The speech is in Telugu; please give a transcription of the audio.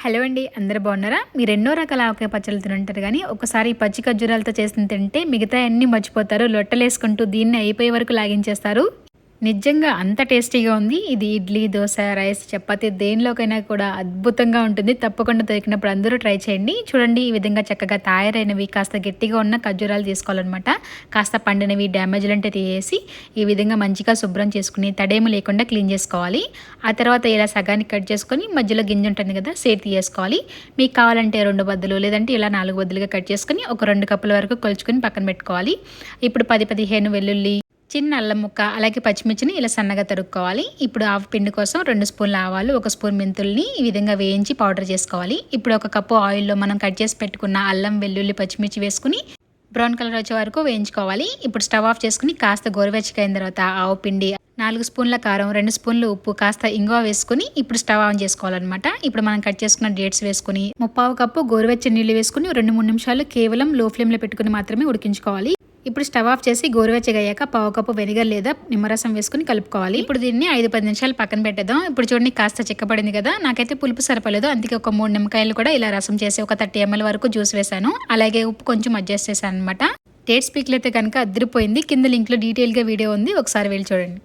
హలో అండి, అందరూ బాగున్నారా? మీరు ఎన్నో రకాల ఆవకాయ పచ్చళ్ళు తినుంటారు కానీ ఒకసారి ఈ పచ్చి ఖర్జూరాలతో చేసిన తింటే మిగతా అన్నీ మర్చిపోతారు. లొట్టలేసుకుంటూ దీన్ని అయిపోయే వరకు లాగించేస్తారు. నిజంగా అంత టేస్టీగా ఉంది. ఇది ఇడ్లీ, దోస, రైస్, చపాతీ దేనిలోకైనా కూడా అద్భుతంగా ఉంటుంది. తప్పకుండా దొరికినప్పుడు అందరూ ట్రై చేయండి. చూడండి, ఈ విధంగా చక్కగా తయారైనవి కాస్త గట్టిగా ఉన్న ఖర్జూరాలు తీసుకోవాలన్నమాట. కాస్త పండినవి డ్యామేజ్లు అంటే తీసేసి ఈ విధంగా మంచిగా శుభ్రం చేసుకుని తడేము లేకుండా క్లీన్ చేసుకోవాలి. ఆ తర్వాత ఇలా సగానికి కట్ చేసుకొని మధ్యలో గింజ ఉంటుంది కదా, సేట్ తీసుకోవాలి. మీకు కావాలంటే 2 బద్దలు లేదంటే ఇలా 4 బద్దలుగా కట్ చేసుకొని ఒక 2 కప్పుల వరకు కొలుచుకొని పక్కన పెట్టుకోవాలి. ఇప్పుడు 10-15 వెల్లుల్లి, చిన్న అల్లం ముక్క, అలాగే పచ్చిమిర్చిని ఇలా సన్నగా తరుక్కోవాలి. ఇప్పుడు ఆవు పిండి కోసం 2 స్పూన్ల ఆవాలు, 1 స్పూన్ మెంతుల్ని ఈ విధంగా వేయించి పౌడర్ చేసుకోవాలి. ఇప్పుడు 1 కప్పు ఆయిల్లో మనం కట్ చేసి పెట్టుకున్న అల్లం, వెల్లుల్లి, పచ్చిమిర్చి వేసుకుని బ్రౌన్ కలర్ వచ్చే వరకు వేయించుకోవాలి. ఇప్పుడు స్టవ్ ఆఫ్ చేసుకుని కాస్త గోరువెచ్చగా అయిన తర్వాత ఆవు పిండి, 4 స్పూన్ల కారం, 2 స్పూన్ల ఉప్పు, కాస్త ఇంగువ వేసుకుని ఇప్పుడు స్టవ్ ఆన్ చేసుకోవాలన్నమాట. ఇప్పుడు మనం కట్ చేసుకున్న డేట్స్ వేసుకుని 3/4 కప్పు గోరువెచ్చని నీళ్ళు వేసుకుని 2-3 నిమిషాలు కేవలం లో ఫ్లేమ్లో పెట్టుకుని మాత్రమే ఉడికించుకోవాలి. ఇప్పుడు స్టవ్ ఆఫ్ చేసి గోరువెచ్చగా అయ్యాక 1/4 కప్పు వెనిగర్ లేదా నిమ్మరసం వేసుకుని కలుపుకోవాలి. ఇప్పుడు దీన్ని 5-10 నిమిషాలు పక్కన పెట్టేద్దాం. ఇప్పుడు చూడండి, కాస్త చిక్కబడింది కదా. నాకైతే పులుపు సరిపోలేదు, అందుకే ఒక 3 నిమ్మకాయలు కూడా ఇలా రసం చేసి ఒక 30 ml వరకు జ్యూస్ వేసాను. అలాగే ఉప్పు కొంచెం అడ్జస్ట్ చేశాను అనమాట. డేట్స్ పీక్లు అయితే కనుక అదిరిపోయింది. కింద లింక్లో డీటెయిల్గా వీడియో ఉంది, ఒకసారి వెళ్ళి చూడండి.